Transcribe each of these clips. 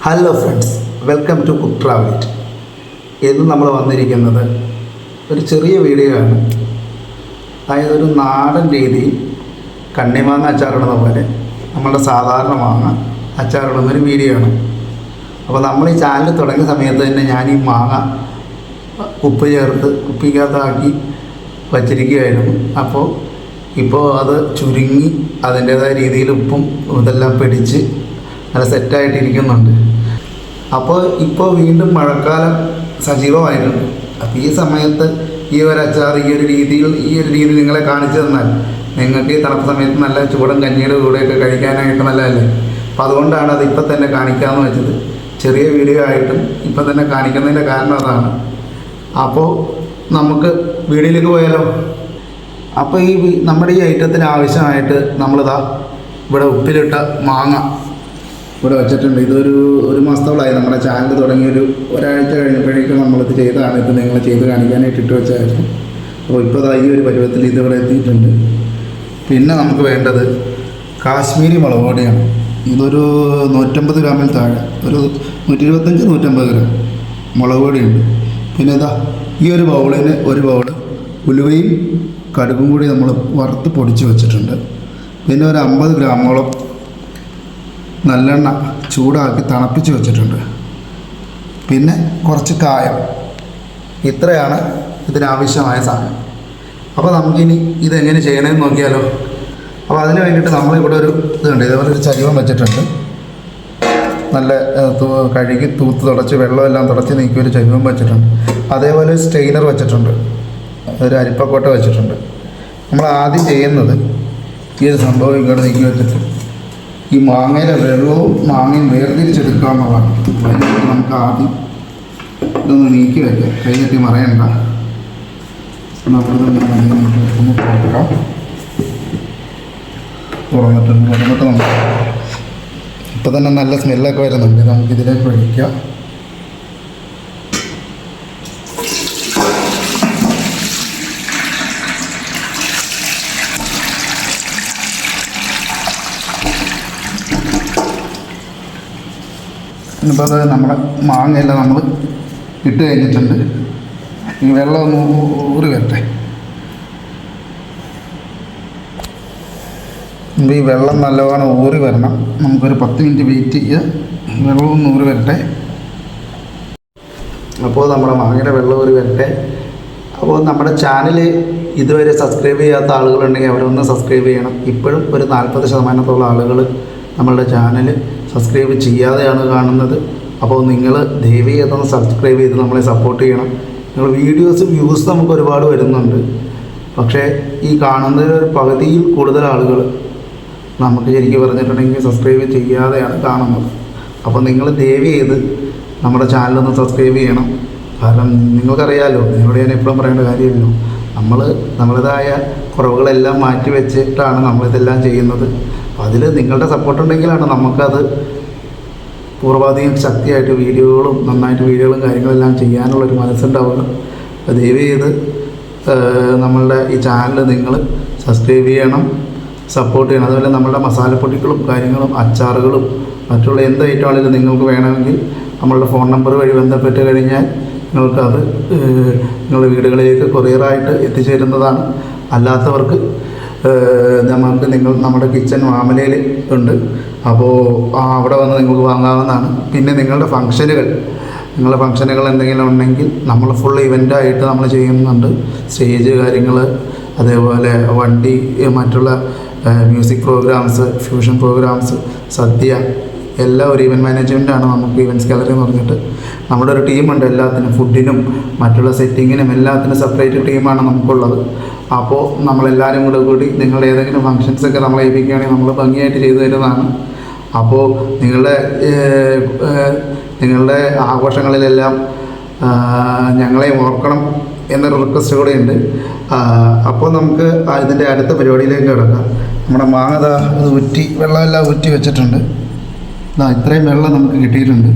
Hello friends, welcome to cook travel eat. ഇന്ന് നമ്മൾ വന്നിരിക്കുന്നത് ഒരു ചെറിയ വീഡിയോ ആണ്. അതായത് ഒരു നാടൻ രീതിയിൽ കണ്ണിമാങ്ങ അച്ചാറിടുന്ന പോലെ നമ്മളുടെ സാധാരണ മാങ്ങ അച്ചാറിടുന്നൊരു വീഡിയോ ആണ്. അപ്പോൾ നമ്മൾ ഈ ചാനൽ തുടങ്ങിയ സമയത്ത് തന്നെ ഞാൻ ഈ മാങ്ങ ഉപ്പ് ചേർത്ത് കുപ്പിക്കകത്താക്കി വച്ചിരിക്കുകയായിരുന്നു. ഇപ്പോൾ അത് ചുരുങ്ങി അതിൻ്റേതായ രീതിയിൽ ഉപ്പും ഇതെല്ലാം പിടിച്ച് നല്ല സെറ്റായിട്ടിരിക്കുന്നുണ്ട്. ഇപ്പോൾ വീണ്ടും മഴക്കാലം സജീവമായിട്ടുണ്ട്. അപ്പോൾ ഈ സമയത്ത് ഈ ഒരു അച്ചാർ ഈ ഒരു രീതി നിങ്ങളെ കാണിച്ചു തന്നാൽ നിങ്ങൾക്ക് ഈ തണുപ്പ് സമയത്ത് നല്ല ചൂടൻ കഞ്ഞിയുടെ കൂടെയൊക്കെ കഴിക്കാനായിട്ട് നല്ലതല്ലേ. അപ്പോൾ അതുകൊണ്ടാണ് അത് ഇപ്പം തന്നെ കാണിക്കാമെന്ന് വെച്ചത്. ചെറിയ വീഡിയോ ആയിട്ടും ഇപ്പം തന്നെ കാണിക്കുന്നതിൻ്റെ കാരണം അതാണ്. അപ്പോൾ നമുക്ക് വീഡിയോയിലേക്ക് പോയാലോ. അപ്പോൾ നമ്മുടെ ഈ ഐറ്റത്തിന് ആവശ്യമായിട്ട് നമ്മളിതാ ഇവിടെ ഉപ്പിലിട്ട മാങ്ങ ഇവിടെ വെച്ചിട്ടുണ്ട്. ഒരു മാസത്തോളമായി നമ്മുടെ ചാനൽ തുടങ്ങിയൊരു ഒരാഴ്ച കഴിഞ്ഞപ്പോഴേക്കും നമ്മളിത് ചെയ്തതാണ്. ഇത് നിങ്ങൾ ചെയ്ത് കാണിക്കാനായിട്ട് ഇട്ട് വെച്ചായിരുന്നു. അപ്പോൾ ഇപ്പോൾ ഈ ഒരു പരുവത്തിൽ ഇതിവിടെ എത്തിയിട്ടുണ്ട്. പിന്നെ നമുക്ക് വേണ്ടത് കാശ്മീരി മുളക് പൊടിയാണ്. ഇതൊരു 150 ഗ്രാമിൽ താഴെ, ഒരു 125-150 ഗ്രാം മുളക് പൊടിയുണ്ട്. പിന്നെ ഈ ഒരു ബൗളിന് ഒരു ബൗള് ഉലുവയും കടുകും കൂടി നമ്മൾ വറുത്ത് പൊടിച്ച് വെച്ചിട്ടുണ്ട്. പിന്നെ ഒരു 50 ഗ്രാമോളം നല്ലെണ്ണ ചൂടാക്കി തണുപ്പിച്ച് വെച്ചിട്ടുണ്ട്. പിന്നെ കുറച്ച് കായം. ഇത്രയാണ് ഇതിനാവശ്യമായ സാധനം. അപ്പോൾ നമുക്കിനി ഇതെങ്ങനെ ചെയ്യണമെന്ന് നോക്കിയാലോ. അപ്പോൾ അതിന് വേണ്ടിയിട്ട് നമ്മളിവിടെ ഒരു ഇതുണ്ട്, ഇതേപോലെ ഒരു ചരുവം വെച്ചിട്ടുണ്ട്. നല്ല കഴുകി തൂത്ത് തുടച്ച് വെള്ളമെല്ലാം തുടച്ച് നീക്കി ഒരു ചരുവം വെച്ചിട്ടുണ്ട്. അതേപോലെ ഒരു സ്റ്റെയിനർ വെച്ചിട്ടുണ്ട്, ഒരു അരിപ്പക്കോട്ട വെച്ചിട്ടുണ്ട്. നമ്മൾ ആദ്യം ചെയ്യുന്നത് ഈ ഒരു സംഭവം ഇങ്ങോട്ട് നീക്കി വെച്ചിട്ട് ഈ മാങ്ങയിലെ വെള്ളവും മാങ്ങയും വേർതിരിച്ചെടുക്കുക എന്നുള്ളതാണ്. അതിനായിട്ട് നമുക്ക് ആദ്യം ഇതൊന്ന് നീക്കി വയ്ക്കാം. കൈ കെട്ടി മറയണ്ട. നമ്മളിതൊന്ന് തുറക്കാം. തുറന്നിട്ട് നമുക്ക് ഇപ്പോൾ തന്നെ നല്ല സ്മെല്ലൊക്കെ വരുന്നുണ്ട്. നമുക്കിതിലേക്ക് ഒഴിക്കാം. ഇപ്പോൾ അത് നമ്മുടെ മാങ്ങയെല്ലാം നമ്മൾ ഇട്ട് കഴിഞ്ഞിട്ടുണ്ട്. ഈ വെള്ളം ഒന്ന് ഊറി വരട്ടെ. ഈ വെള്ളം നല്ലവണ്ണം ഊറി വരണം. നമുക്കൊരു 10 മിനിറ്റ് വെയിറ്റ് ചെയ്യുക. വെള്ളം ഒന്ന് ഊറി വരട്ടെ. അപ്പോൾ നമ്മുടെ മാങ്ങയുടെ വെള്ളം ഊറി വരട്ടെ. അപ്പോൾ നമ്മുടെ ചാനൽ ഇതുവരെ സബ്സ്ക്രൈബ് ചെയ്യാത്ത ആളുകളുണ്ടെങ്കിൽ അവരൊന്ന് സബ്സ്ക്രൈബ് ചെയ്യണം. ഇപ്പോഴും ഒരു 40% ആളുകൾ നമ്മളുടെ ചാനൽ സബ്സ്ക്രൈബ് ചെയ്യാതെയാണ് കാണുന്നത്. അപ്പോൾ നിങ്ങൾ ദയവ് ചെയ്തൊന്ന് സബ്സ്ക്രൈബ് ചെയ്ത് നമ്മളെ സപ്പോർട്ട് ചെയ്യണം. നിങ്ങൾ വ്യൂസ് നമുക്ക് ഒരുപാട് വരുന്നുണ്ട്. പക്ഷേ ഈ കാണുന്നതിൽ ഒരു പകുതിയിൽ കൂടുതൽ ആളുകൾ നമുക്ക് ശരിക്കും പറഞ്ഞിട്ടുണ്ടെങ്കിൽ സബ്സ്ക്രൈബ് ചെയ്യാതെയാണ് കാണുന്നത്. അപ്പോൾ നിങ്ങൾ ദയവ് ചെയ്ത് നമ്മുടെ ചാനലൊന്ന് സബ്സ്ക്രൈബ് ചെയ്യണം. കാരണം നിങ്ങൾക്കറിയാമല്ലോ, നിങ്ങളോട് ഞാൻ എപ്പോഴും പറയേണ്ട കാര്യമില്ലല്ലോ, നമ്മളേതായ കുറവുകളെല്ലാം മാറ്റി വെച്ചിട്ടാണ് നമ്മളിതെല്ലാം ചെയ്യുന്നത്. അപ്പോൾ അതിൽ നിങ്ങളുടെ സപ്പോർട്ടുണ്ടെങ്കിലാണ് നമുക്കത് പൂർവാധികം ശക്തിയായിട്ട് നന്നായിട്ട് വീഡിയോകളും കാര്യങ്ങളെല്ലാം ചെയ്യാനുള്ളൊരു മനസ്സുണ്ടാവുക. ദയവ് ചെയ്ത് നമ്മളുടെ ഈ ചാനൽ നിങ്ങൾ സബ്സ്ക്രൈബ് ചെയ്യണം, സപ്പോർട്ട് ചെയ്യണം. അതുപോലെ നമ്മളുടെ മസാലപ്പൊടികളും കാര്യങ്ങളും അച്ചാറുകളും മറ്റുള്ള എന്ത് ഐറ്റമാണെങ്കിലും നിങ്ങൾക്ക് വേണമെങ്കിൽ നമ്മളുടെ ഫോൺ നമ്പർ വഴി ബന്ധപ്പെട്ട് കഴിഞ്ഞാൽ നിങ്ങൾക്കത് നിങ്ങളുടെ വീടുകളിലേക്ക് കൊറിയറായിട്ട് എത്തിച്ചേരുന്നതാണ്. അല്ലാത്തവർക്ക് നമ്മുടെ കിച്ചൺ മാമലയിൽ ഉണ്ട്. അപ്പോൾ അവിടെ വന്ന് നിങ്ങൾക്ക് വാങ്ങാവുന്നതാണ്. പിന്നെ നിങ്ങളുടെ ഫംഗ്ഷനുകൾ എന്തെങ്കിലും ഉണ്ടെങ്കിൽ നമ്മൾ ഫുൾ ഇവൻ്റായിട്ട് നമ്മൾ ചെയ്യുന്നുണ്ട്. സ്റ്റേജ് കാര്യങ്ങൾ, അതേപോലെ വണ്ടി, മറ്റുള്ള മ്യൂസിക് പ്രോഗ്രാംസ്, ഫ്യൂഷൻ പ്രോഗ്രാംസ്, സദ്യ എല്ലാം ഒരു ഇവൻറ്റ് മാനേജ്മെൻറ്റാണ് നമുക്ക് ഇവൻറ്റ്സ് ഗാലറി എന്ന് പറഞ്ഞിട്ട്. നമ്മുടെ ഒരു ടീമുണ്ട് എല്ലാത്തിനും, ഫുഡിനും മറ്റുള്ള സെറ്റിങ്ങിനും എല്ലാത്തിനും സെപ്പറേറ്റ് ടീമാണ് നമുക്കുള്ളത്. അപ്പോൾ നമ്മളെല്ലാവരും കൂടി നിങ്ങളുടെ ഏതെങ്കിലും ഫങ്ഷൻസൊക്കെ നമ്മളെ ഏൽപ്പിക്കുകയാണെങ്കിൽ നമ്മൾ ഭംഗിയായിട്ട് ചെയ്തു തരുന്നതാണ്. അപ്പോൾ നിങ്ങളുടെ ആഘോഷങ്ങളിലെല്ലാം ഞങ്ങളെ ഓർക്കണം എന്നൊരു റിക്വസ്റ്റ് കൂടെ ഉണ്ട്. അപ്പോൾ നമുക്ക് ഇതിൻ്റെ അടുത്ത പരിപാടിയിലേക്ക് കിടക്കാം. നമ്മുടെ മാങ്ങ വെള്ളമെല്ലാം ഊറ്റി വെച്ചിട്ടുണ്ട്. ഇത്രയും വെള്ളം നമുക്ക് കിട്ടിയിട്ടുണ്ട്.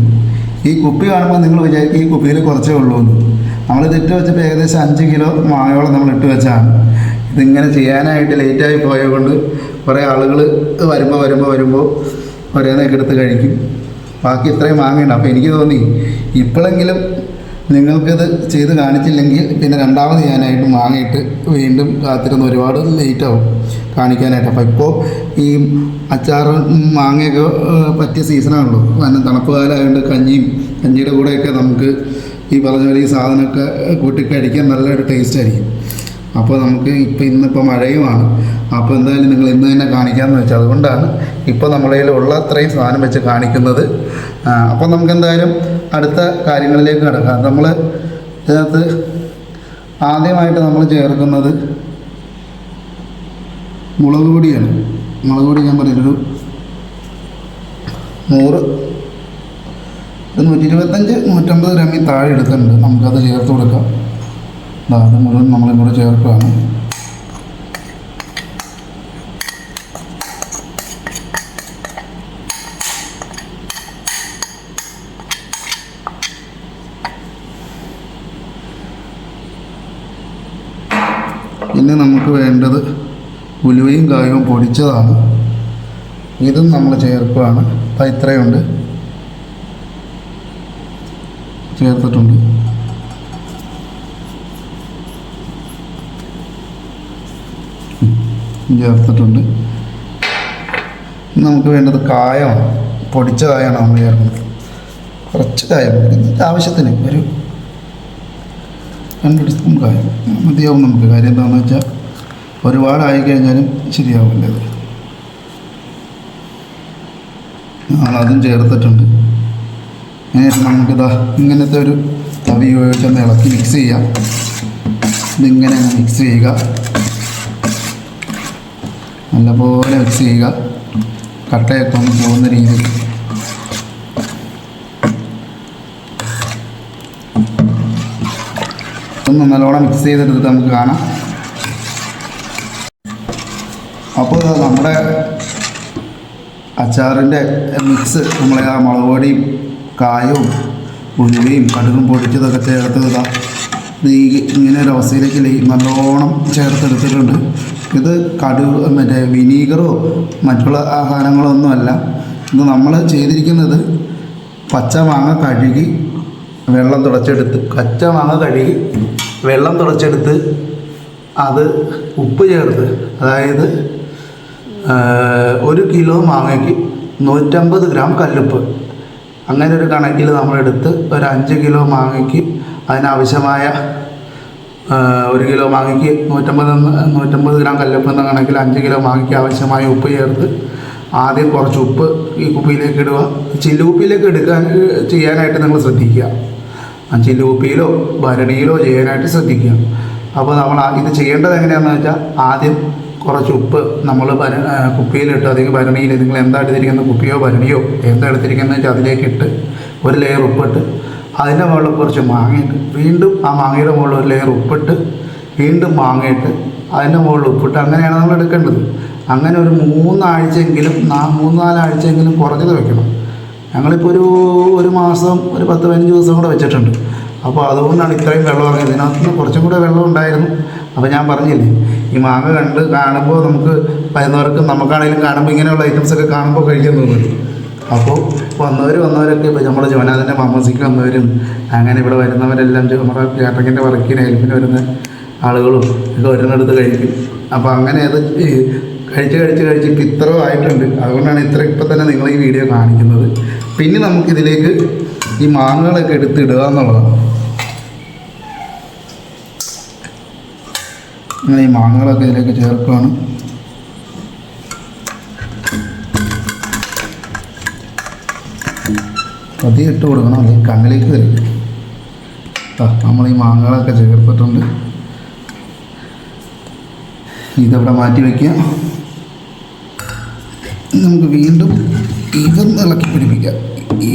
ഈ കുപ്പി കാണുമ്പോൾ നിങ്ങൾ വിചാരിക്കും ഈ കുപ്പിയിൽ കുറച്ചേ ഉള്ളൂ എന്ന്. നമ്മളിത് ഇട്ട് വെച്ചപ്പോൾ ഏകദേശം 5 കിലോ മാങ്ങയോളം നമ്മൾ ഇട്ട് വെച്ചാണ്. ഇതിങ്ങനെ ചെയ്യാനായിട്ട് ലേറ്റായി പോയതുകൊണ്ട് കുറേ ആളുകൾ വരുമ്പോൾ ഓരോന്നൊക്കെ എടുത്ത് കഴിക്കും. ബാക്കി ഇത്രയും മാങ്ങയുണ്ട്. അപ്പോൾ എനിക്ക് തോന്നി ഇപ്പോഴെങ്കിലും നിങ്ങൾക്കിത് ചെയ്ത് കാണിച്ചില്ലെങ്കിൽ പിന്നെ രണ്ടാമത് ഞാനായിട്ട് വാങ്ങിയിട്ട് വീണ്ടും കാത്തിരുന്ന് ഒരുപാട് ലേറ്റാവും കാണിക്കാനായിട്ട്. അപ്പോൾ ഇപ്പോൾ ഈ അച്ചാറും മാങ്ങയൊക്കെ പറ്റിയ സീസണാണല്ലോ. കാരണം തണുപ്പ് കാലമായതുകൊണ്ട് കഞ്ഞിയുടെ കൂടെയൊക്കെ നമുക്ക് ഈ പറഞ്ഞ പോലെ ഈ സാധനമൊക്കെ കൂട്ടിക്കടിക്കാൻ നല്ലൊരു ടേസ്റ്റ് ആയിരിക്കും. അപ്പോൾ നമുക്ക് ഇന്നിപ്പോൾ മഴയുമാണ്. അപ്പോൾ എന്തായാലും നിങ്ങൾ ഇന്ന് തന്നെ കാണിക്കാമെന്ന് വെച്ചാൽ അതുകൊണ്ടാണ് ഇപ്പോൾ നമ്മുടെ കയ്യിലുള്ള അത്രയും സാധനം വെച്ച് കാണിക്കുന്നത്. അപ്പോൾ നമുക്ക് എന്തായാലും അടുത്ത കാര്യങ്ങളിലേക്ക് കിടക്കാം. നമ്മൾ ഇതിനകത്ത് ആദ്യമായിട്ട് നമ്മൾ ചേർക്കുന്നത് മുളക് പൊടിയാണ്. മുളക് പൊടി ഞാൻ പറഞ്ഞൊരു 125-150 ഗ്രാമിൽ താഴെ എടുത്തിട്ടുണ്ട്. നമുക്കത് ചേർത്ത് കൊടുക്കാം. അത് മുഴുവൻ നമ്മളിങ്ങോട്ട് ചേർക്കുകയാണ്. പിന്നെ നമുക്ക് വേണ്ടത് ഉലുവയും കായവും പൊടിച്ചതാണ്. ഇതും നമ്മൾ ചേർക്കുകയാണ്. അപ്പോൾ ഇത്രയുണ്ട് ചേർത്തിട്ടുണ്ട്. ചേർത്തിട്ടുണ്ട്. നമുക്ക് വേണ്ടത് കായമാണ്. പൊടിച്ച കായമാണ് നമ്മൾ ചേർക്കുന്നത്. കുറച്ച് കായം ആവശ്യത്തിന് ഒരു 2 ടീസ്പൂൺ കായം മതിയാവും നമുക്ക്. കാര്യം എന്താണെന്ന് വെച്ചാൽ ഒരുപാടായി കഴിഞ്ഞാലും ശരിയാവില്ല. അതും ചേർത്തിട്ടുണ്ട്. നമുക്കിതാ ഇങ്ങനത്തെ ഒരു തവി ഉപയോഗിച്ചൊന്ന് ഇളക്കി മിക്സ് ചെയ്യാം. ഇതിങ്ങനെ മിക്സ് ചെയ്യുക, നല്ലപോലെ മിക്സ് ചെയ്യുക. കട്ടയൊക്കെ ഒന്ന് പോകുന്ന രീതിയിൽ ഒന്ന് നല്ലോണം മിക്സ് ചെയ്തെടുത്തിട്ട് നമുക്ക് കാണാം. അപ്പോൾ നമ്മുടെ അച്ചാറിൻ്റെ മിക്സ് നമ്മളെ ആ മുളക് പൊടിയും കായവും ഉലുവയും കടുകും പൊടിച്ചതൊക്കെ ചേർത്ത് ഇങ്ങനെ ഒരു അവസ്ഥയിലേക്ക് നല്ലോണം ചേർത്തെടുത്തിട്ടുണ്ട്. ഇത് മറ്റേ വിനീഗറോ മറ്റുള്ള ആഹാരങ്ങളോ ഒന്നുമല്ല. ഇത് നമ്മൾ ചെയ്തിരിക്കുന്നത് പച്ച മാങ്ങ കഴുകി വെള്ളം തുടച്ചെടുത്ത് അത് ഉപ്പ് ചേർത്ത്, അതായത് 1 കിലോ മാങ്ങയ്ക്ക് 150 ഗ്രാം കല്ലുപ്പ്, അങ്ങനെ ഒരു കണക്കിൽ നമ്മളെടുത്ത് ഒരു 5 കിലോ മാങ്ങയ്ക്ക് അതിനാവശ്യമായ 1 കിലോ മാങ്ങയ്ക്ക് 150 ഗ്രാം കല്ലുപ്പ് എന്ന കണക്കിൽ 5 കിലോ മാങ്ങയ്ക്ക് ആവശ്യമായ ഉപ്പ് ചേർത്ത് ആദ്യം കുറച്ച് ഉപ്പ് ഈ കുപ്പിയിലേക്ക് ഇടുക. ചില്ലുകുപ്പിയിലേക്ക് ചെയ്യാനായിട്ട് നിങ്ങൾ ശ്രദ്ധിക്കുക. ചില്ലുകുപ്പിയിലോ ഭരണിയിലോ ചെയ്യാനായിട്ട് ശ്രദ്ധിക്കുക. അപ്പോൾ നമ്മൾ ഇത് ചെയ്യേണ്ടത് എങ്ങനെയാണെന്ന് വെച്ചാൽ ആദ്യം കുറച്ച് ഉപ്പ് നമ്മൾ കുപ്പിയിലിട്ട്, അല്ലെങ്കിൽ ഭരണിയിൽ നിങ്ങൾ എന്താ എടുത്തിരിക്കുന്ന കുപ്പിയോ ഭരണിയോ എന്താ എടുത്തിരിക്കുന്നത് വെച്ചാൽ അതിലേക്കിട്ട് ഒരു ലെയർ ഉപ്പിട്ട് അതിൻ്റെ മുകളിൽ കുറച്ച് മാങ്ങയിട്ട് വീണ്ടും ആ മാങ്ങയുടെ മുകളിൽ ഒരു ലെയർ ഉപ്പിട്ട് വീണ്ടും മാങ്ങയിട്ട് അതിൻ്റെ മുകളിൽ ഉപ്പിട്ട് അങ്ങനെയാണ് നമ്മൾ എടുക്കേണ്ടത്. അങ്ങനെ ഒരു 3 ആഴ്ചയെങ്കിലും 3-4 ആഴ്ചയെങ്കിലും കുറഞ്ഞത് വെക്കണം. ഞങ്ങളിപ്പോൾ ഒരു മാസം ഒരു 10-15 ദിവസം കൂടെ വെച്ചിട്ടുണ്ട്. അപ്പോൾ അതുകൊണ്ടാണ് ഇത്രയും വെള്ളം ഇറങ്ങിയത്. ഇതിനകത്ത് കുറച്ചും കൂടെ വെള്ളം ഉണ്ടായിരുന്നു. അപ്പോൾ ഞാൻ പറഞ്ഞില്ലേ, ഈ മാങ്ങ കാണുമ്പോൾ നമുക്ക് വരുന്നവർക്കും നമുക്കാണെങ്കിലും കാണുമ്പോൾ ഇങ്ങനെയുള്ള ഐറ്റംസൊക്കെ കാണുമ്പോൾ കഴിക്കാൻ തോന്നുന്നു. അപ്പോൾ വന്നവരൊക്കെ ഇപ്പോൾ നമ്മുടെ ജോനാഥൻ്റെ മാമസിക്ക് വന്നവരും അങ്ങനെ ഇവിടെ വരുന്നവരെല്ലാം നമ്മുടെ കാറ്ററിങ്ങിൻ്റെ വർക്കിന് ഹെൽപ്പിന് വരുന്ന ആളുകളും ഒക്കെ വരുന്നിടത്ത് കഴിക്കും. അപ്പോൾ അങ്ങനെ അത് കഴിച്ച് ഇപ്പം ഇത്ര ആയിട്ടുണ്ട്. അതുകൊണ്ടാണ് ഇപ്പം തന്നെ നിങ്ങൾ ഈ വീഡിയോ കാണിക്കുന്നത്. പിന്നെ നമുക്കിതിലേക്ക് ഈ മാങ്ങകളൊക്കെ എടുത്തിടുക എന്നുള്ളതാണ്. അങ്ങനെ ഈ മാങ്ങകളൊക്കെ ഇതിലേക്ക് ചേർക്കുകയാണ്. പതിയെ ഇട്ട് കൊടുക്കണം, അല്ലെങ്കിൽ കണ്ണിലേക്ക് വരും. നമ്മൾ ഈ മാങ്ങകളൊക്കെ ചേർത്തിട്ടുണ്ട്. ഇതവിടെ മാറ്റി വയ്ക്കുക. നമുക്ക് വീണ്ടും ഇതൊന്ന് ഇളക്കി പിടിപ്പിക്കാം. ഈ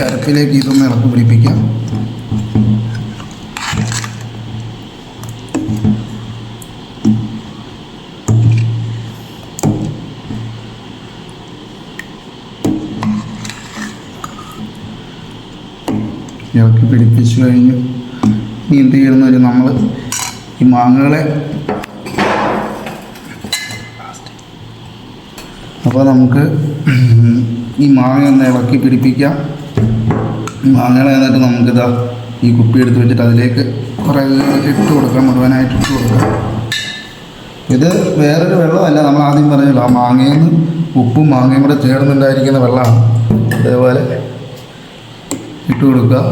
അരപ്പിലേക്ക് ഇതൊന്ന് ഇളക്കി പിടിപ്പിക്കാം. ഇളക്കി പിടിപ്പിച്ചു കഴിഞ്ഞു. ഇനി എന്ത് ചെയ്യണമെന്ന് വെച്ചാൽ നമ്മൾ ഈ മാങ്ങകളെ അപ്പോൾ നമുക്ക് ഈ മാങ്ങ ഒന്ന് ഇളക്കി പിടിപ്പിക്കാം. മാങ്ങകളെ എന്നിട്ട് നമുക്കിതാ ഈ കുപ്പി എടുത്ത് വെച്ചിട്ട് അതിലേക്ക് കുറേ ഇട്ട് കൊടുക്കാം, മുഴുവനായിട്ട് ഇട്ട് കൊടുക്കാം. ഇത് വേറൊരു വെള്ളമല്ല, നമ്മൾ ആദ്യം പറഞ്ഞല്ലോ, ആ മാങ്ങയിൽ നിന്ന് ഉപ്പും മാങ്ങയും കൂടെ ചേർന്നുണ്ടായിരിക്കുന്ന വെള്ളമാണ്. അതേപോലെ ഇട്ട് കൊടുക്കുക.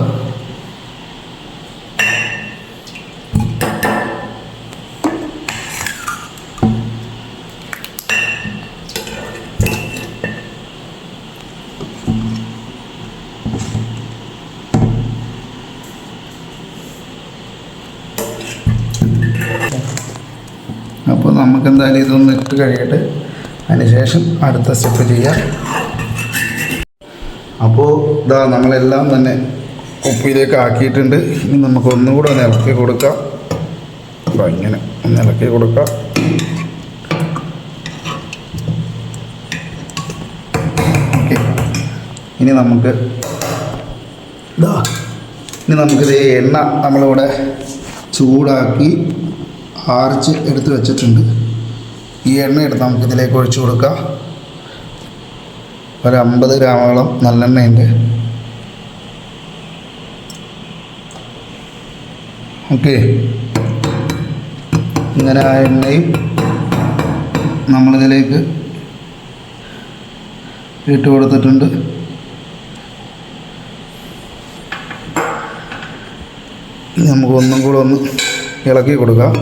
അപ്പോൾ നമുക്ക് എന്തായാലും ഇതൊന്ന് ഇട്ട് കഴിയട്ടെ, അതിന് ശേഷം അടുത്ത സ്റ്റെപ്പ് ചെയ്യാം. അപ്പോൾ ഇതാ നമ്മളെല്ലാം തന്നെ ഉപ്പിലേക്ക് ആക്കിയിട്ടുണ്ട്. ഇനി നമുക്ക് ഒന്നുകൂടെ ഒന്ന് ഇളക്കി കൊടുക്കാം. അപ്പോൾ ഇങ്ങനെ ഒന്ന് ഇളക്കി കൊടുക്കാം. ഓക്കെ, ഇനി നമുക്കിത് എണ്ണ നമ്മളിവിടെ ചൂടാക്കി ആർച്ച് എടുത്ത് വെച്ചിട്ടുണ്ട്. ഈ എണ്ണ എടുത്ത് നമുക്കിതിലേക്ക് ഒഴിച്ചു കൊടുക്കാം. ഒരു 50 ഗ്രാമോളം നല്ലെണ്ണയുണ്ട്. ഓക്കെ, ഇങ്ങനെ ആ എണ്ണയും നമ്മളിതിലേക്ക് ഇട്ട് കൊടുത്തിട്ടുണ്ട്. നമുക്ക് ഒന്നും കൂടെ ഒന്ന് ഇളക്കി കൊടുക്കാം.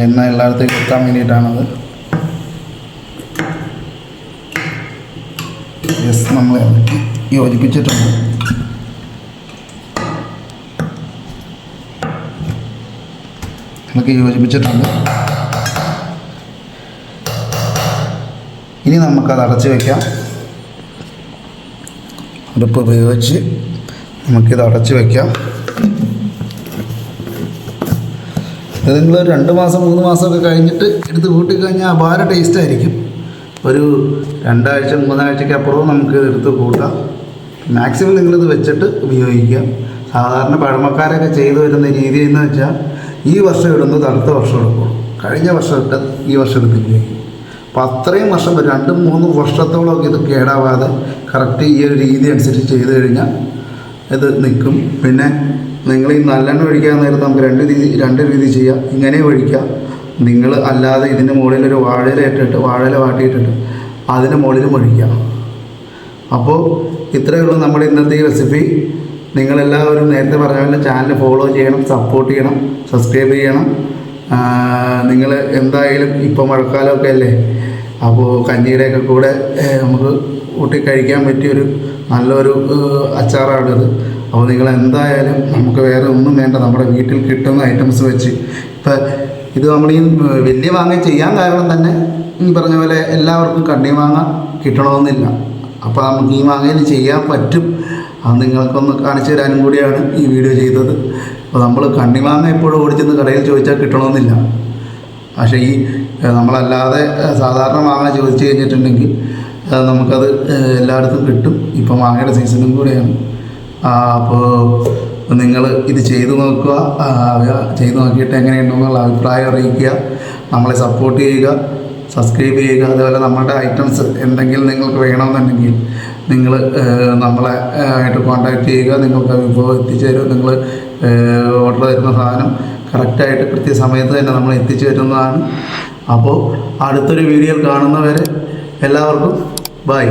എണ്ണ എല്ലായിടത്തേക്കും എത്താൻ വേണ്ടിയിട്ടാണത്. നമ്മൾ യോജിപ്പിച്ചിട്ടുണ്ട്. യോജിപ്പിച്ചിട്ടുണ്ട്. ഇനി നമുക്കത് അടച്ച് വയ്ക്കാം. അടുപ്പ് ഉപയോഗിച്ച് നമുക്കിത് അടച്ച് വയ്ക്കാം. ഇത് നിങ്ങൾ 2 മാസം 3 മാസമൊക്കെ കഴിഞ്ഞിട്ട് എടുത്ത് കൂട്ടിക്കഴിഞ്ഞാൽ അപാര ടേസ്റ്റായിരിക്കും. ഒരു 2 ആഴ്ച 3 ആഴ്ചയ്ക്ക് അപ്പുറവും നമുക്ക് എടുത്ത് കൂട്ടാം. മാക്സിമം നിങ്ങളിത് വെച്ചിട്ട് ഉപയോഗിക്കുക. സാധാരണ പഴമക്കാരൊക്കെ ചെയ്തു വരുന്ന രീതി എന്ന് വെച്ചാൽ ഈ വർഷം ഇടുന്നത് അടുത്ത വർഷം എടുക്കും, കഴിഞ്ഞ വർഷം ഇട്ട് ഈ വർഷം എടുക്കില്ല. അപ്പോൾ അത്രയും വർഷം 2-3 വർഷത്തോളമൊക്കെ ഇത് കേടാവാതെ കറക്റ്റ് ഈ ഒരു രീതി അനുസരിച്ച് ചെയ്ത് കഴിഞ്ഞാൽ ഇത് നിൽക്കും. പിന്നെ നിങ്ങൾ ഈ നല്ലെണ്ണ ഒഴിക്കാൻ നേരത്ത് നമുക്ക് രണ്ട് രീതി ചെയ്യാം. ഇങ്ങനെ ഒഴിക്കാം. നിങ്ങൾ അല്ലാതെ ഇതിൻ്റെ മുകളിലൊരു വാഴയില ഇട്ടിട്ട് വാഴയില വാട്ടിയിട്ടിട്ട് അതിൻ്റെ മുകളിലും ഒഴിക്കാം. അപ്പോൾ ഇത്രയേ ഉള്ളൂ നമ്മുടെ ഇന്നത്തെ ഈ റെസിപ്പി. നിങ്ങളെല്ലാവരും നേരത്തെ പറഞ്ഞ പോലെ ചാനൽ ഫോളോ ചെയ്യണം, സപ്പോർട്ട് ചെയ്യണം, സബ്സ്ക്രൈബ് ചെയ്യണം. നിങ്ങൾ എന്തായാലും ഇപ്പോൾ മഴക്കാലമൊക്കെ അല്ലേ, അപ്പോൾ കഞ്ഞിയുടെയൊക്കെ കൂടെ നമുക്ക് കൂട്ടി കഴിക്കാൻ പറ്റിയൊരു നല്ലൊരു അച്ചാറാണിത്. അപ്പോൾ നിങ്ങൾ എന്തായാലും നമുക്ക് വേറെ ഒന്നും വേണ്ട, നമ്മുടെ വീട്ടിൽ കിട്ടുന്ന ഐറ്റംസ് വെച്ച് ഇപ്പം ഇത് നമ്മൾ ഈ വലിയ മാങ്ങ ചെയ്യാൻ കാരണം തന്നെ ഈ പറഞ്ഞ പോലെ എല്ലാവർക്കും കണ്ണിമാങ്ങ കിട്ടണമെന്നില്ല. അപ്പോൾ നമുക്ക് ഈ മാങ്ങയിൽ ചെയ്യാൻ പറ്റും. അത് നിങ്ങൾക്കൊന്ന് കാണിച്ചു തരാനും കൂടിയാണ് ഈ വീഡിയോ ചെയ്തത്. അപ്പോൾ നമ്മൾ കണ്ണിമാങ്ങ എപ്പോഴും ഓടിച്ചെന്ന് കടയിൽ ചോദിച്ചാൽ കിട്ടണമെന്നില്ല. പക്ഷേ ഈ നമ്മളല്ലാതെ സാധാരണ മാങ്ങ ചോദിച്ചു കഴിഞ്ഞിട്ടുണ്ടെങ്കിൽ നമുക്കത് എല്ലായിടത്തും കിട്ടും. ഇപ്പോൾ മാങ്ങയുടെ സീസണും കൂടെയാണ്. അപ്പോൾ നിങ്ങൾ ഇത് ചെയ്തു നോക്കുക. ചെയ്തു നോക്കിയിട്ട് എങ്ങനെയുണ്ടെന്നുള്ള അഭിപ്രായം അറിയിക്കുക. നമ്മളെ സപ്പോർട്ട് ചെയ്യുക, സബ്സ്ക്രൈബ് ചെയ്യുക. അതുപോലെ നമ്മുടെ ഐറ്റംസ് എന്തെങ്കിലും നിങ്ങൾക്ക് വേണമെന്നുണ്ടെങ്കിൽ നിങ്ങൾ നമ്മളെ ആയിട്ട് കോൺടാക്റ്റ് ചെയ്യുക. നിങ്ങൾക്ക് വിഭവം എത്തിച്ചേരും. നിങ്ങൾ ഓർഡർ തരുന്ന സാധനം കറക്റ്റായിട്ട് കൃത്യസമയത്ത് തന്നെ നമ്മൾ എത്തിച്ചു തരുന്നതാണ്. അപ്പോൾ അടുത്തൊരു വീഡിയോയിൽ കാണുന്നവരെ എല്ലാവർക്കും ബൈ.